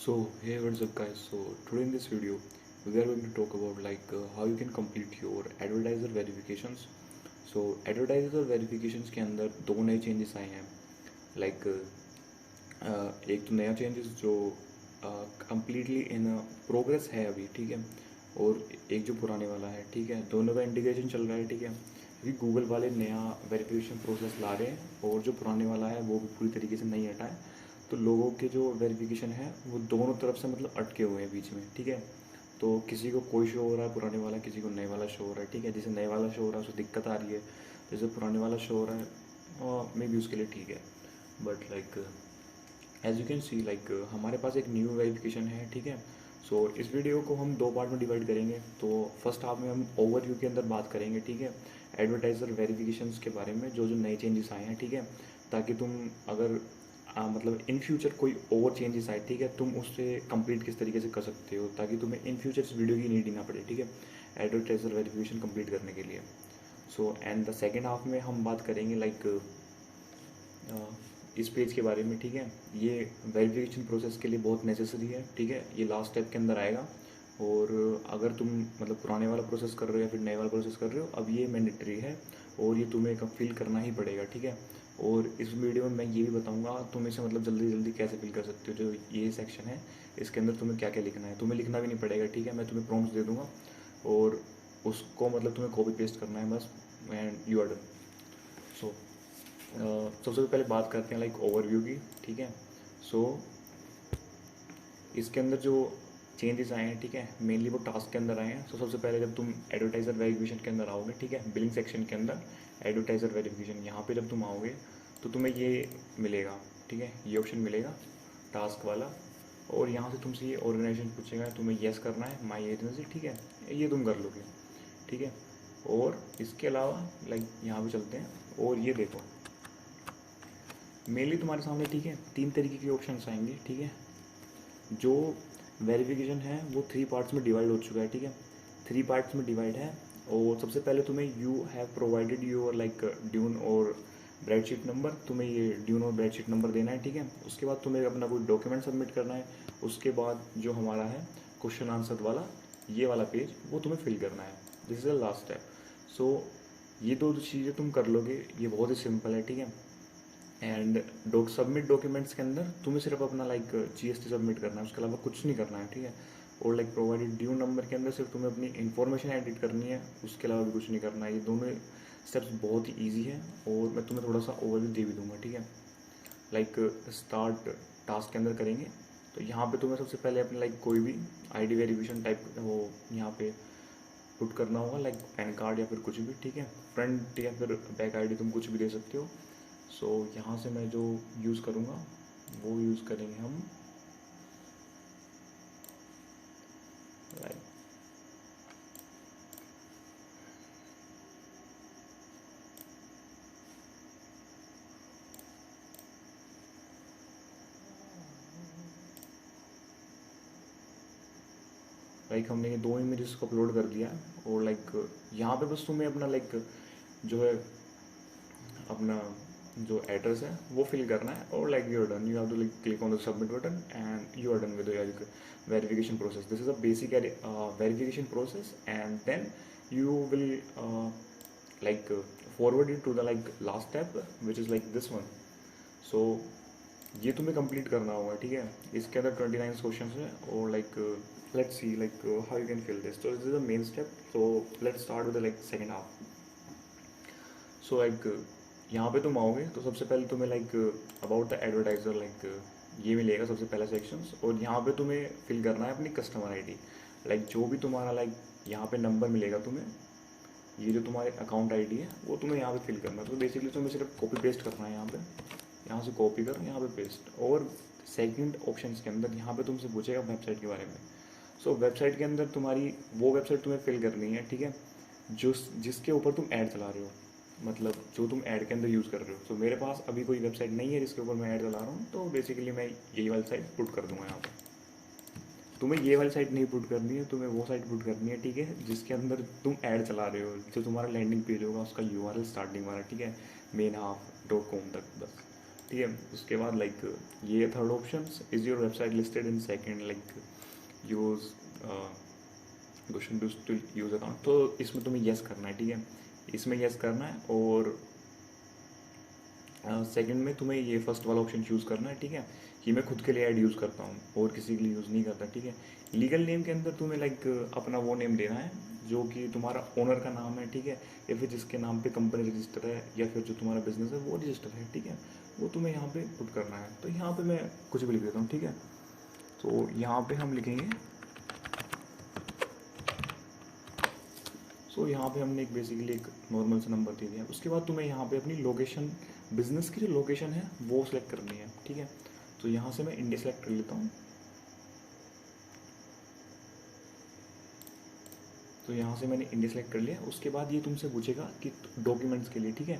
So hey, what's up guys? So today in this video we are going to talk about how you can complete your advertiser verifications. So advertiser verifications के अंदर दो नए changes आए हैं. like एक तो नया changes जो completely in progress है अभी, ठीक है, और एक जो पुराने वाला है, ठीक है. दोनों का इंटीग्रेशन चल रहा है, ठीक है, क्योंकि गूगल वाले नया वेरिफिकेशन प्रोसेस ला रहे हैं और जो पुराने वाला है वो भी पूरी तरीके से नहीं हटा है. तो लोगों के जो वेरिफिकेशन है वो दोनों तरफ से मतलब अटके हुए हैं बीच में, ठीक है. तो किसी को कोई शो हो रहा है पुराने वाला, किसी को नए वाला शो हो रहा है, ठीक है. जैसे नए वाला शो हो रहा है उसको दिक्कत आ रही है, जैसे पुराने वाला शो हो रहा है मे बी उसके लिए ठीक है. But as you can see हमारे पास एक न्यू वेरिफिकेशन है, ठीक है. सो इस वीडियो को हम दो पार्ट में डिवाइड करेंगे. तो फर्स्ट हाफ में हम ओवरव्यू के अंदर बात करेंगे, ठीक है, एडवर्टाइज़र वेरिफिकेशंस के बारे में, जो जो नए चेंजेस आए हैं, ठीक है, ताकि तुम अगर मतलब इन फ्यूचर कोई और चेंजेस आए, ठीक है, तुम उससे कंप्लीट किस तरीके से कर सकते हो ताकि तुम्हें इन फ्यूचर इस वीडियो की नीड ही ना पड़े, ठीक है, एडवर्टाइज़र वेरिफिकेशन कंप्लीट करने के लिए. So and the second half में हम बात करेंगे इस पेज के बारे में, ठीक है. ये वेरिफिकेशन प्रोसेस के लिए बहुत नेसेसरी है, ठीक है. ये लास्ट स्टेप के अंदर आएगा और अगर तुम मतलब पुराने वाला प्रोसेस कर रहे हो या फिर नए वाला प्रोसेस कर रहे हो, अब ये मैंडेटरी है और ये तुम्हें फिल करना ही पड़ेगा, ठीक है. और इस वीडियो में मैं ये भी बताऊंगा तुम इसे मतलब जल्दी जल्दी कैसे फिल कर सकते हो. जो ये सेक्शन है इसके अंदर तुम्हें क्या क्या लिखना है, तुम्हें लिखना भी नहीं पड़ेगा, ठीक है. मैं तुम्हें प्रॉम्प्ट्स दे दूंगा और उसको मतलब तुम्हें कॉपी पेस्ट करना है बस, एंड यू आर डन. सो सबसे पहले बात करते हैं ओवरव्यू की, ठीक है. सो इसके अंदर जो चेंजेस आए हैं, ठीक है, मेनली वो टास्क के अंदर आए हैं. सो सबसे पहले जब तुम एडवर्टाइज़र वेरिफिकेशन के अंदर आओगे, ठीक है, बिलिंग सेक्शन के अंदर एडवर्टाइज़र वेरिफिकेशन, यहाँ पे जब तुम आओगे तो तुम्हें ये मिलेगा, ठीक है, ये ऑप्शन मिलेगा टास्क वाला. और यहाँ से तुमसे ये ऑर्गेनाइजेशन पूछेगा, तुम्हें येस करना है माई एजेंसी, ठीक है, ये तुम कर लोगे, ठीक है. और इसके अलावा यहाँ पे चलते हैं और ये देखो मेनली तुम्हारे सामने, ठीक है, तीन तरीके के ऑप्शंस आएंगे, ठीक है. जो वेरिफिकेशन है वो थ्री पार्ट्स में डिवाइड हो चुका है, ठीक है, थ्री पार्ट्स में डिवाइड है. और सबसे पहले तुम्हें you have provided your dune और ब्रेडशीट नंबर, तुम्हें ये ड्यून और ब्रेडशीट नंबर देना है, ठीक है. उसके बाद तुम्हें अपना कोई डॉक्यूमेंट सबमिट करना है. उसके बाद जो हमारा है क्वेश्चन आंसर वाला ये वाला पेज वो तुम्हें फिल करना है. This is the last step. So ये दो चीज़ें तुम कर लोगे, ये बहुत ही सिंपल है, ठीक है. एंड सबमिट डॉक्यूमेंट्स के अंदर तुम्हें सिर्फ अपना जीएसटी सबमिट करना है, उसके अलावा कुछ नहीं करना है, ठीक है. और प्रोवाइडेड ड्यू नंबर के अंदर सिर्फ तुम्हें अपनी इन्फॉर्मेशन एडिट करनी है, उसके अलावा भी कुछ नहीं करना है. ये दोनों स्टेप्स बहुत ही ईजी है और मैं तुम्हें थोड़ा सा ओवरव्यू दे भी दूंगा, ठीक है. स्टार्ट टास्क के अंदर करेंगे तो यहाँ पे तुम्हें सबसे पहले अपने कोई भी आईडी वेरिफिकेशन टाइप वो यहाँ पे पुट करना होगा, पैन कार्ड या फिर कुछ भी, ठीक है. फ्रंट या फिर बैक आईडी तुम कुछ भी दे सकते हो. सो यहाँ से मैं जो यूज़ करूँगा वो यूज़ करेंगे हम लाइक हमने ये दो इमेजेस को अपलोड कर दिया है. और यहाँ पे बस तुम्हें अपना जो है अपना जो एड्रेस है वो फिल करना है और you are done. You have to click on the submit button and you are done with verification process. This is a basic verification process and then you will forward it to the last step which is this one. so ये तुम्हें complete करना होगा, ठीक है. इसके अंदर 29 question है और let's see how you can fill this. so this is the main step. so let's start with the second half. so यहाँ पे तुम आओगे तो सबसे पहले तुम्हें अबाउट द एडवर्टाइजर ये मिलेगा सबसे पहला सेक्शंस. और यहाँ पे तुम्हें फिल करना है अपनी कस्टमर आईडी, जो भी तुम्हारा यहाँ पे नंबर मिलेगा तुम्हें, ये जो तुम्हारे अकाउंट आईडी है वो तुम्हें यहाँ पे फिल करना है. तो बेसिकली तुम्हें सिर्फ कॉपी पेस्ट करना है, यहाँ से कॉपी कर यहाँ पे पेस्ट. और सेकंड ऑप्शन के अंदर यहाँ पे तुमसे पूछेगा वेबसाइट के बारे में. सो वेबसाइट के अंदर तुम्हारी वो वेबसाइट तुम्हें फिल करनी है, ठीक है, जिसके ऊपर तुम ऐड चला रहे हो, मतलब जो तुम ऐड के अंदर यूज़ कर रहे हो. तो मेरे पास अभी कोई वेबसाइट नहीं है जिसके ऊपर मैं ऐड चला रहा हूँ, तो बेसिकली मैं यही वाली साइट पुट कर दूंगा यहाँ पे. तुम्हें ये वाली साइट नहीं पुट करनी है, तुम्हें वो साइट पुट करनी है, ठीक है, जिसके अंदर तुम ऐड चला रहे हो. जो तुम्हारा लैंडिंग पेज होगा उसका यूआरएल स्टार्टिंग वाला, ठीक है, main half.com तक बस. ठीक है। उसके बाद लाइक ये third option, is your website listed in second, like use question two still use account, तो इसमें तुम्हें येस करना है, ठीक है, इसमें येस करना है। और सेकंड में तुम्हें ये फर्स्ट वाला ऑप्शन चूज़ करना है, ठीक है, कि मैं खुद के लिए ऐड यूज़ करता हूँ और किसी के लिए यूज़ नहीं करता, ठीक है। लीगल नेम के अंदर तुम्हें लाइक अपना वो नेम देना है जो कि तुम्हारा ओनर का नाम है, ठीक है, या फिर जिसके नाम पे कंपनी रजिस्टर है या फिर जो तुम्हारा बिजनेस है वो रजिस्टर है, ठीक है, वो तुम्हें यहाँ पे पुट करना है। तो यहाँ पे मैं कुछ भी लिख देता हूँ, ठीक है। तो यहाँ पे हम लिखेंगे, सो यहाँ पे हमने एक बेसिकली एक नॉर्मल सा नंबर दे दिया। उसके बाद तुम्हें यहाँ पे अपनी लोकेशन, बिजनेस की जो लोकेशन है वो सिलेक्ट करनी है, ठीक है। तो यहाँ से मैं इंडिया सेलेक्ट कर लेता हूँ। तो यहाँ से मैंने इंडिया सेलेक्ट कर लिया। उसके बाद ये तुमसे पूछेगा कि डॉक्यूमेंट्स के लिए, ठीक है।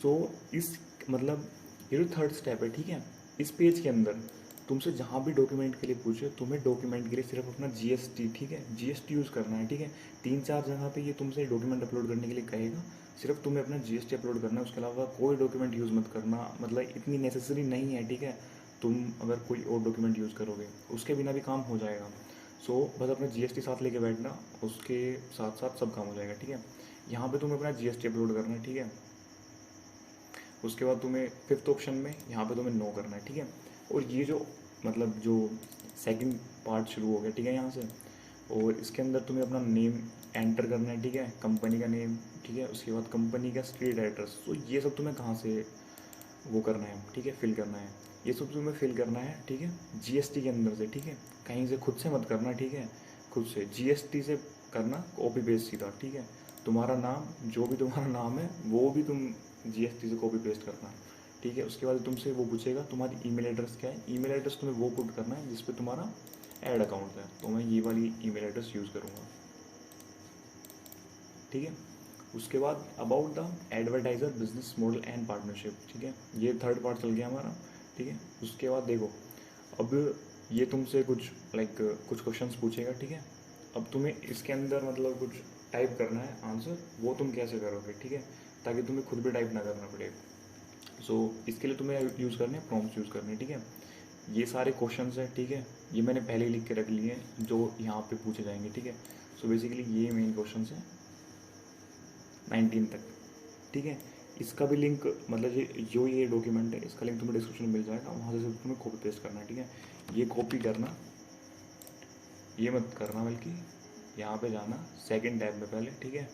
तो इस मतलब ये जो थर्ड स्टेप है, ठीक है, इस पेज के अंदर तुमसे जहाँ भी डॉक्यूमेंट के लिए पूछे, तुम्हें डॉक्यूमेंट के लिए सिर्फ अपना जीएसटी, ठीक है, जीएसटी यूज़ करना है, ठीक है। 3-4 जगह पे ये तुमसे डॉक्यूमेंट अपलोड करने के लिए कहेगा, सिर्फ तुम्हें अपना जीएसटी अपलोड करना है, उसके अलावा कोई डॉक्यूमेंट यूज़ मत करना, मतलब इतनी नेसेसरी नहीं है, ठीक है। तुम अगर कोई और डॉक्यूमेंट यूज़ करोगे उसके बिना भी काम हो जाएगा। सो बस अपना जीएसटी साथ लेके बैठना, उसके साथ साथ सब काम हो जाएगा, ठीक है। यहाँ पे तुम्हें अपना जीएसटी अपलोड करना है, ठीक है। उसके बाद तुम्हें फिफ्थ ऑप्शन में यहाँ पे तुम्हें नो करना है, ठीक है। और ये जो मतलब जो सेकंड पार्ट शुरू हो गया, ठीक है, यहाँ से, और इसके अंदर तुम्हें अपना नेम एंटर करना है, ठीक है, कंपनी का नेम, ठीक है। उसके बाद कंपनी का स्ट्रीट एड्रेस, तो ये सब तुम्हें कहाँ से वो करना है, ठीक है, फिल करना है, ये सब तुम्हें फिल करना है, ठीक है, जीएसटी के अंदर से, ठीक है, कहीं से खुद से मत करना, ठीक है, खुद से जीएसटी से करना, कॉपी पेस्ट सीधा, ठीक है। तुम्हारा नाम, जो भी तुम्हारा नाम है वो भी तुम जीएसटी से कॉपी पेस्ट करना, ठीक है। उसके बाद तुमसे वो पूछेगा तुम्हारी ईमेल एड्रेस क्या है, ईमेल एड्रेस तुम्हें वो पुट करना है जिस पे तुम्हारा ऐड अकाउंट है, तो मैं ये वाली ईमेल एड्रेस यूज़ करूँगा, ठीक है। उसके बाद about the advertiser business model and partnership, ठीक है, ये थर्ड पार्ट चल गया हमारा, ठीक है। उसके बाद देखो, अब ये तुमसे कुछ लाइक कुछ क्वेश्चंस पूछेगा, ठीक है। अब तुम्हें इसके अंदर मतलब कुछ टाइप करना है आंसर, वो तुम कैसे करोगे, ठीक है, ताकि तुम्हें खुद भी टाइप ना करना पड़े। सो इसके लिए तुम्हें यूज़ करने हैं प्रॉम्प्ट्स यूज़ करने, ठीक है। ये सारे क्वेश्चंस हैं, ठीक है, ये मैंने पहले ही लिख के रख लिए हैं जो यहाँ पे पूछे जाएंगे, ठीक है। सो बेसिकली ये मेन क्वेश्चंस हैं 19 तक, ठीक है। इसका भी लिंक मतलब ये डॉक्यूमेंट है, इसका लिंक तुम्हें डिस्क्रिप्शन में मिल जाएगा, वहाँ से सिर्फ तुम्हें कॉपी पेस्ट करना है, ठीक है। ये कॉपी करना, ये मत करना, बल्कि यहाँ पे जाना सेकंड टैब में पहले, ठीक है।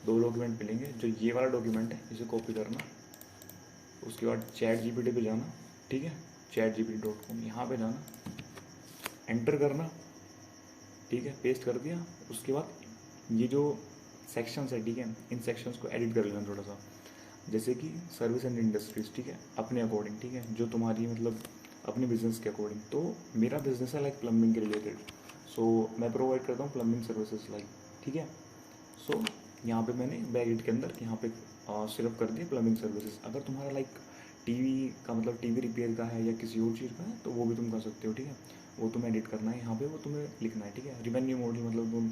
2 डॉक्यूमेंट मिलेंगे, जो ये वाला डॉक्यूमेंट है इसे कॉपी करना। उसके बाद चैट जीपीटी पे जाना, ठीक है, chatgpt.com, यहाँ पे जाना, एंटर करना, ठीक है, पेस्ट कर दिया। उसके बाद ये जो सेक्शंस है, ठीक है, इन सेक्शंस को एडिट कर लेना थोड़ा सा, जैसे कि सर्विस एंड इंडस्ट्रीज, ठीक है, अपने अकॉर्डिंग, ठीक है, जो तुम्हारी मतलब अपने बिजनेस के अकॉर्डिंग। तो मेरा बिजनेस है लाइक प्लम्बिंग के रिलेटेड, सो मैं प्रोवाइड करता हूँ प्लम्बिंग सर्विसेज लाइक, ठीक है। सो यहाँ पे मैंने ब्रैकेट के अंदर यहाँ पे सिर्फ कर दिया प्लम्बिंग सर्विसेज। अगर तुम्हारा लाइक टीवी का मतलब टीवी रिपेयर का है या किसी और चीज़ का है तो वो भी तुम कर सकते हो, ठीक है, वो तुम्हें एडिट करना है यहाँ पे, वो तुम्हें लिखना है, ठीक है। रेवेन्यू मॉडल मतलब तुम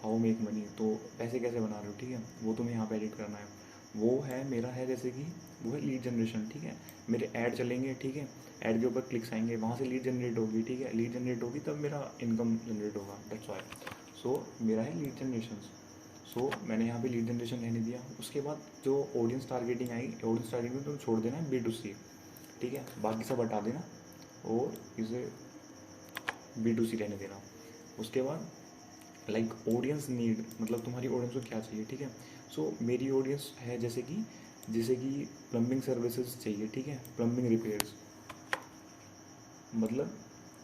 हाउ मेक मनी, तो पैसे कैसे बना रहे हो, ठीक है, वो तुम्हें यहाँ पे एडिट करना है। वो है मेरा है जैसे कि वो है लीड जनरेशन, ठीक है, मेरे ऐड चलेंगे, ठीक है, ऐड के ऊपर क्लिक्स आएंगे, वहाँ से लीड जनरेट होगी, ठीक है, लीड जनरेट होगी तब मेरा इनकम जनरेट होगा, दैट्स व्हाई। सो मेरा है लीड जनरेशन। सो मैंने यहाँ पे लीड जनरेशन रहने दिया। उसके बाद जो ऑडियंस टारगेटिंग आएगी, ऑडियंस टारगेटिंग तुम छोड़ देना है B2C, ठीक है, बाकी सब हटा देना और इसे B2C रहने देना। उसके बाद लाइक ऑडियंस नीड, मतलब तुम्हारी ऑडियंस को क्या चाहिए, ठीक है। सो मेरी ऑडियंस है जैसे कि प्लम्बिंग सर्विसेज चाहिए, ठीक है, प्लम्बिंग रिपेयर्स, मतलब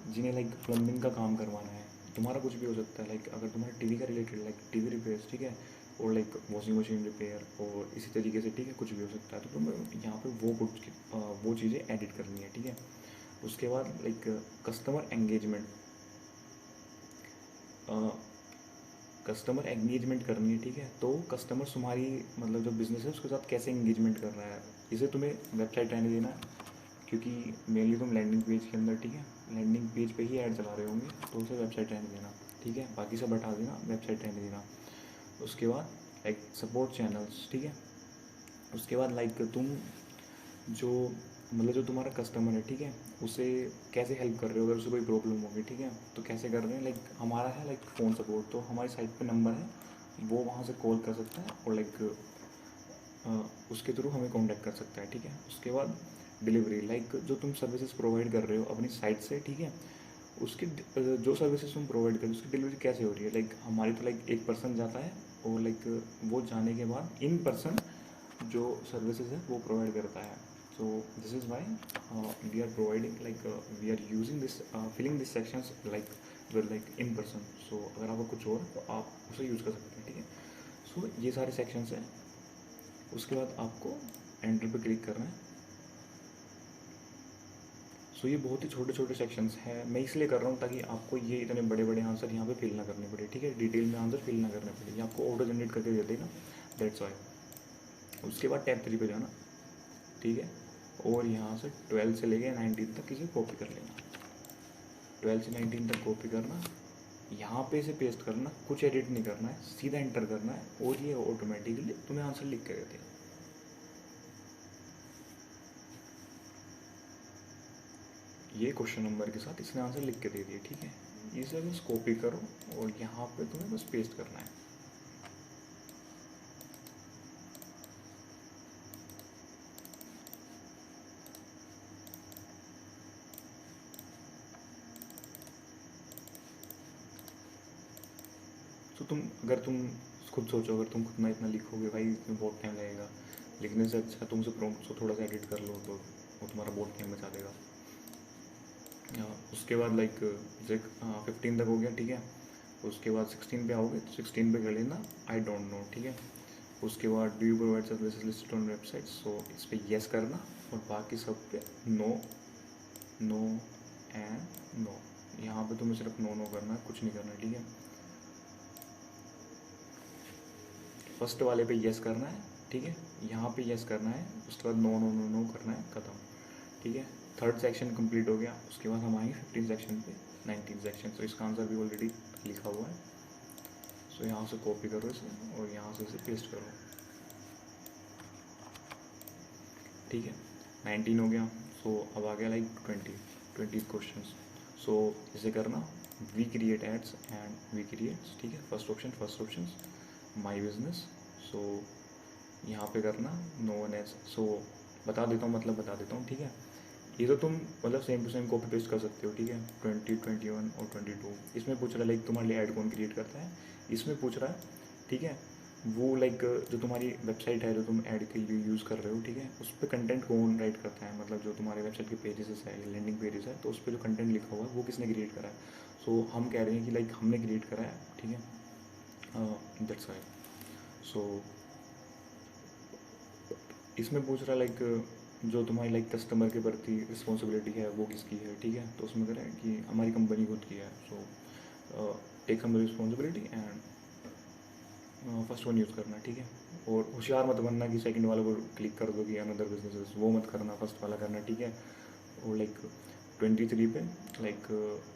जिन्हें लाइक प्लम्बिंग का काम करवाना है। तुम्हारा कुछ भी हो सकता है, लाइक अगर तुम्हारा टीवी का रिलेटेड लाइक टीवी रिपेयर्स, ठीक है, और लाइक वॉशिंग मशीन रिपेयर और इसी तरीके से, ठीक है, कुछ भी हो सकता है। तो तुम्हें यहाँ पे वो चीज़ें एडिट करनी है, ठीक है। उसके बाद लाइक कस्टमर एंगेजमेंट करनी है, ठीक है। तो कस्टमर तुम्हारी मतलब जो बिजनेस है उसके साथ कैसे एंगेजमेंट कर रहा है, इसे तुम्हें वेबसाइट रहने देना है, क्योंकि मेनली तुम लैंडिंग पेज के अंदर, ठीक है, लैंडिंग पेज पे ही ऐड चला रहे होंगे, तो उसे वेबसाइट रहने देना, ठीक है, बाकी सब हटा देना, वेबसाइट रहने देना। उसके बाद लाइक सपोर्ट चैनल्स, ठीक है। उसके बाद लाइक तुम जो मतलब जो तुम्हारा कस्टमर है, ठीक है, उसे कैसे हेल्प कर रहे हो, अगर उसे कोई प्रॉब्लम होगी, ठीक है, तो कैसे कर रहे हैं, लाइक हमारा है लाइक फ़ोन सपोर्ट, तो हमारी साइट पे नंबर है, वो वहाँ से कॉल कर सकता है और लाइक उसके थ्रू हमें कांटेक्ट कर सकता है, ठीक है। उसके बाद डिलीवरी, लाइक जो तुम सर्विसेज प्रोवाइड कर रहे हो अपनी साइट से, ठीक है, उसकी जो सर्विसेज तुम प्रोवाइड कर, उसकी डिलीवरी कैसे हो रही है, लाइक हमारी तो लाइक एक पर्सन जाता है और लाइक वो जाने के बाद इन पर्सन जो सर्विसेज है वो प्रोवाइड करता है। So this is why we are providing, like we are using this, filling this sections like with like in person. So अगर आपको कुछ और तो आप उसे यूज़ कर सकते हैं, ठीक है। सो ये सारे सेक्शंस हैं। उसके बाद आपको एंटर पे क्लिक करना है। सो ये बहुत ही छोटे छोटे सेक्शंस हैं, मैं इसलिए कर रहा हूँ ताकि आपको ये इतने बड़े बड़े आंसर यहाँ पे फिल ना करने पड़े, ठीक है, डिटेल में आंसर फिल ना करने पड़े, ये आपको ऑटो जनरेट करके दे देगा, दैट्स वाई। उसके बाद टैब 3 पे जाना, ठीक है, और यहाँ से 12 से लेके 19 तक इसे कॉपी कर लेना। 12 से 19 तक कॉपी करना, यहाँ पे इसे पेस्ट करना, कुछ एडिट नहीं करना है, सीधा एंटर करना है और ये ऑटोमेटिकली तुम्हें आंसर लिख के देते हैं। ये क्वेश्चन नंबर के साथ इसने आंसर लिख के दे दिए, ठीक है। इसे बस कॉपी करो और यहाँ पे तुम्हें बस पेस्ट करना है। तो तुम खुद सोचो, अगर तुम खुद में इतना लिखोगे भाई इसमें बहुत टाइम लगेगा, लिखने से अच्छा तुमसे प्रॉम्प्ट को थोड़ा सा एडिट कर लो तो वो तुम्हारा बहुत टाइम बचा देगा। उसके बाद लाइक 15 तक हो गया, ठीक है। उसके बाद 16 पे आओगे तो 16 पे कर लेना आई डोंट नो, ठीक है। उसके बाद do you provide services listed on website, so इस पर येस करना और बाकी सब पे नो नो एंड नो। यहाँ पे तुम्हें सिर्फ नो नो करना है, कुछ नहीं करना है, ठीक है। फर्स्ट वाले पे येस करना है, ठीक है, यहाँ पे येस करना है, उसके बाद नो नो नो नो करना है, ख़त्म, ठीक है। थर्ड सेक्शन कंप्लीट हो गया। उसके बाद हम आएंगे 15 सेक्शन पे, 19 सेक्शन। तो इसका आंसर भी ऑलरेडी लिखा हुआ है। सो यहाँ से कॉपी करो इसे और यहाँ से इसे पेस्ट करो, ठीक है। 19 हो गया। सो अब आ गया लाइक 20 क्वेश्चन। सो इसे करना, we create ads and we creates, ठीक है। First option my business. So यहाँ पे करना नो वन एज। सो बता देता हूँ, मतलब बता देता हूँ, ठीक है। ये तो तुम मतलब same to same copy paste कर सकते हो, ठीक है। 20, 21 और 22 इसमें पूछ रहा है लाइक तुम्हारे लिए ऐड कौन क्रिएट करता है, इसमें पूछ रहा है, ठीक है। वो लाइक जो तुम्हारी वेबसाइट है, जो तुम ऐड के लिए यूज़ कर रहे हो, ठीक है, उस पर कंटेंट कौन राइट करता है, मतलब जो तुम्हारे वेबसाइट के पेजेस है, लैंडिंग पेजेस है, तो उस पर जो कंटेंट लिखा हुआ है वो किसने क्रिएट करा है। सो हम कह रहे हैं कि लाइक हमने क्रिएट करा है, ठीक है, दैट्स वाई। सो इसमें पूछ रहा है लाइक जो तुम्हारी लाइक कस्टमर के प्रति रिस्पॉन्सिबिलिटी है वो किसकी है, ठीक है। तो उसमें करें कि हमारी कंपनी खुद की है। So take some responsibility and first one use करना, ठीक है। और होशियार मत बनना कि सेकंड वाले को क्लिक कर दो कि अनदर बिजनेस, वो मत करना, फर्स्ट वाला करना, ठीक है। और लाइक 23 पे लाइक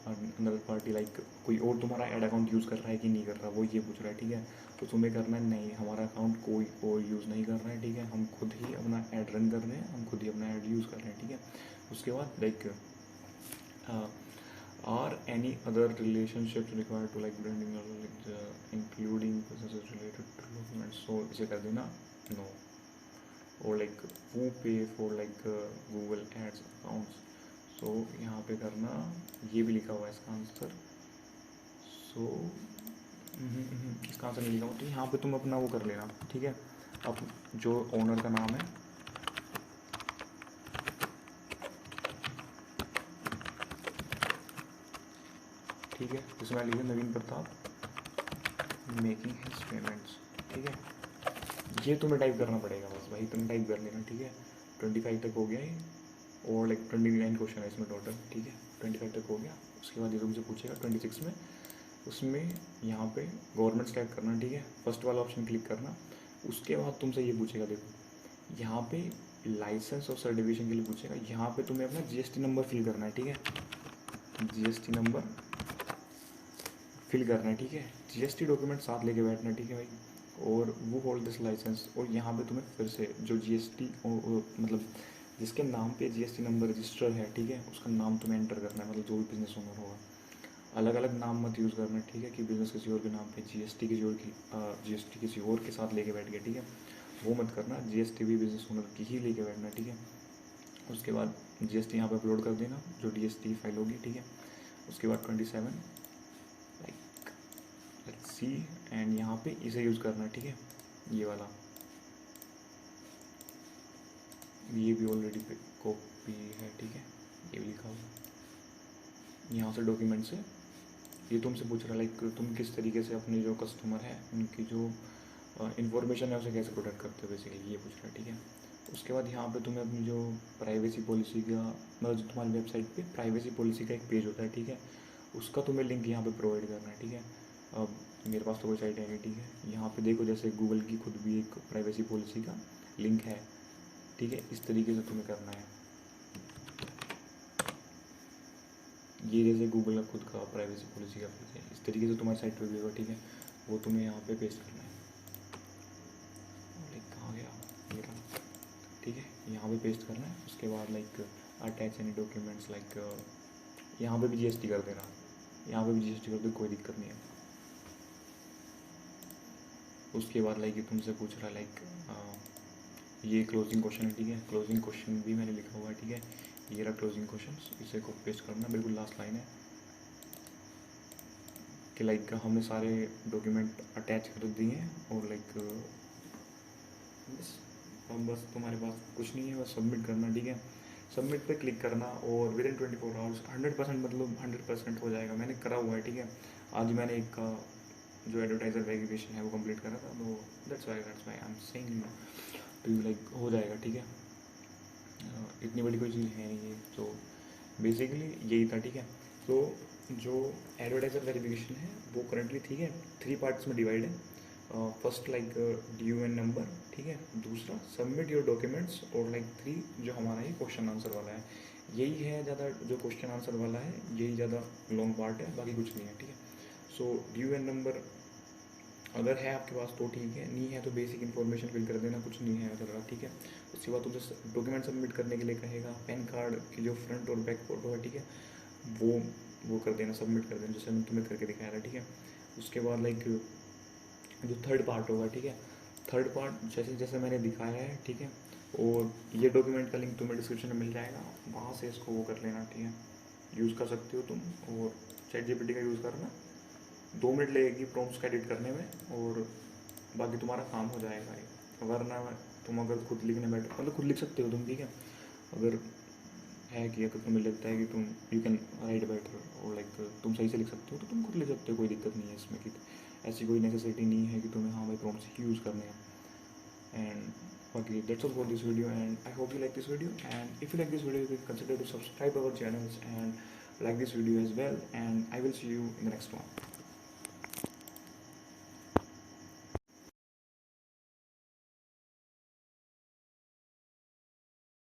अनदर पार्टी, लाइक कोई और तुम्हारा ऐड अकाउंट यूज़ कर रहा है कि नहीं कर रहा, वो ये पूछ रहा है, ठीक है। तो तुम्हें करना है नहीं, हमारा अकाउंट कोई और यूज़ नहीं कर रहा है, ठीक है। हम खुद ही अपना ऐड रन कर रहे हैं, हम खुद ही अपना ऐड यूज़ कर रहे हैं, ठीक है। उसके बाद like are any other relationship required to like branding including business related to development. So इसे कर देना नो। और like who pay for like Google ads accounts. So यहाँ पे करना, ये भी लिखा हुआ है इसका आंसर। सो इसका आंसर नहीं लिखा हुआ, तो यहाँ पे तुम अपना वो कर लेना, ठीक है। अब जो ओनर का नाम है, ठीक है, इसमें लिखे नवीन प्रताप मेकिंग हिज पेमेंट्स, ठीक है। ये तुम्हें टाइप करना पड़ेगा, बस भाई तुम्हें टाइप कर लेना, ठीक है। 25 तक हो गया ये, और लाइक 29 क्वेश्चन है इसमें टोटल, ठीक है। 25 तक हो गया। उसके बाद ये तुमसे पूछेगा 26 में, उसमें यहाँ पे गवर्नमेंट सेलेक्ट करना, ठीक है। फर्स्ट वाला ऑप्शन क्लिक करना। उसके बाद तुमसे ये पूछेगा, देखो यहाँ पे लाइसेंस और सर्टिफिकेशन के लिए पूछेगा, यहाँ पे तुम्हें अपना जीएसटी नंबर फिल करना है, ठीक है। जीएसटी नंबर फिल करना है, ठीक है। जीएसटी डॉक्यूमेंट साथ लेके बैठना, ठीक है भाई। और वो होल्ड दिस लाइसेंस, और यहाँ पे तुम्हें फिर से जो जीएसटी मतलब जिसके नाम पे जीएसटी नंबर रजिस्टर है, ठीक है, उसका नाम तुम्हें एंटर करना है, मतलब जो भी बिजनेस ओनर होगा। अलग अलग नाम मत यूज़ करना, ठीक है, कि बिजनेस किसी और के नाम पे जीएसटी किसी और के साथ लेके बैठ गया, ठीक है, वो मत करना। जीएसटी भी बिजनेस ओनर की ही लेके बैठना, ठीक है। उसके बाद जीएसटी यहाँ पे अपलोड कर देना, जो डीएसटी फाइल होगी, ठीक है। उसके बाद 27 लाइक लेट्स सी, एंड यहाँ पे इसे यूज़ करना है, ठीक है, ये वाला, ये भी ऑलरेडी कॉपी है, ठीक है, ये भी लिखा हुआ। यहाँ से डॉक्यूमेंट से ये तुमसे पूछ रहा है लाइक तुम किस तरीके से अपने जो कस्टमर है उनकी जो इन्फॉर्मेशन है उसे कैसे प्रोटेक्ट करते हो, बेसिकली ये पूछ रहा है, ठीक है। उसके बाद यहाँ पे तुम्हें अपनी जो प्राइवेसी पॉलिसी का, मतलब जो तुम्हारी वेबसाइट पे प्राइवेसी पॉलिसी का एक पेज होता है, ठीक है, उसका तुम्हें लिंक यहाँ पे प्रोवाइड करना है, ठीक है। अब मेरे पास तो कोई साइट है नहीं, ठीक है। यहाँ पे देखो जैसे गूगल की खुद भी एक प्राइवेसी पॉलिसी का लिंक है, ठीक है, इस तरीके से तुम्हें करना है। ये जैसे गूगल का खुद का प्राइवेसी पॉलिसी का पेज है, इस तरीके से तुम्हारी साइट पे भी होगा, ठीक है, वो तुम्हें यहाँ पे पेस्ट करना है। लाइक कहाँ गया ये रहा, ठीक है, यहाँ पे पेस्ट करना है। उसके बाद like attach any documents, like यहाँ पे भी जीएसटी कर देना, यहाँ पे भी जीएसटी कर दो, कोई दिक्कत नहीं है। उसके बाद लाइक ये तुमसे पूछ रहा है लाइक ये क्लोजिंग क्वेश्चन है, ठीक है, क्लोजिंग क्वेश्चन भी मैंने लिखा हुआ है, ठीक है, ये रहा क्लोजिंग क्वेश्चन, इसे को पेस्ट करना, बिल्कुल लास्ट लाइन है कि लाइक हमने सारे डॉक्यूमेंट अटैच कर दिए हैं और लाइक बस तुम्हारे पास कुछ नहीं है, बस सबमिट करना, ठीक है। सबमिट पे क्लिक करना और विद इन 24 आवर्स 100%, मतलब 100% हो जाएगा। मैंने करा हुआ है, ठीक है, आज मैंने एक जो एडवर्टाइजर वेरिफिकेशन है वो कंप्लीट करा था, तो that's why I am saying to you like हो जाएगा, ठीक है। इतनी बड़ी कोई चीज़ है नहीं है, तो बेसिकली यही था, ठीक है। तो जो एडवर्टाइजर वेरिफिकेशन है वो करंटली, ठीक है, 3 पार्ट्स में डिवाइड है। फर्स्ट लाइक DUN नंबर, ठीक है, दूसरा सबमिट योर डॉक्यूमेंट्स, और लाइक 3 जो हमारा ये क्वेश्चन आंसर वाला है, यही है ज़्यादा, जो क्वेश्चन आंसर वाला है यही ज़्यादा लॉन्ग पार्ट है, बाकी कुछ नहीं है, ठीक है। सो DUN नंबर अगर है आपके पास तो ठीक है, नहीं है तो बेसिक इन्फॉर्मेशन फिल कर देना, कुछ नहीं है अगर, ठीक है। उसके बाद तुमसे डॉक्यूमेंट सबमिट करने के लिए कहेगा, पैन कार्ड की जो फ्रंट और बैक फोटो है, ठीक है, वो कर देना, सबमिट कर देना, जैसे मैंने तुम्हें करके दिखाया था, ठीक है। उसके बाद लाइक जो थर्ड पार्ट होगा, ठीक है, थर्ड पार्ट जैसे जैसे मैंने दिखाया है, ठीक है, और ये डॉक्यूमेंट का लिंक तुम्हें डिस्क्रिप्शन में मिल जाएगा, वहाँ से इसको वो कर लेना, ठीक है, यूज़ कर सकते हो तुम। और ChatGPT का यूज़ करना, 2 मिनट लगेगी प्रॉम्प्ट्स का एडिट करने में, और बाकी तुम्हारा काम हो जाएगा ये। वरना तुम अगर खुद लिखने बैठो, मतलब खुद लिख सकते हो तुम, ठीक है, अगर है कि अगर तुम्हें लगता है कि तुम यू कैन राइट बेटर और लाइक तुम सही से लिख सकते हो तो तुम खुद लिख सकते हो, कोई दिक्कत नहीं है इसमें, कि ऐसी कोई नेसेसिटी नहीं है कि तुम्हें हाँ भाई प्रॉम्प्ट्स ही यूज़ करने हैं। एंड बाकी that's all for this video, and I hope you like this video, and if you like this video you can consider to subscribe our channels and like this video as well, and I will see you in the next one.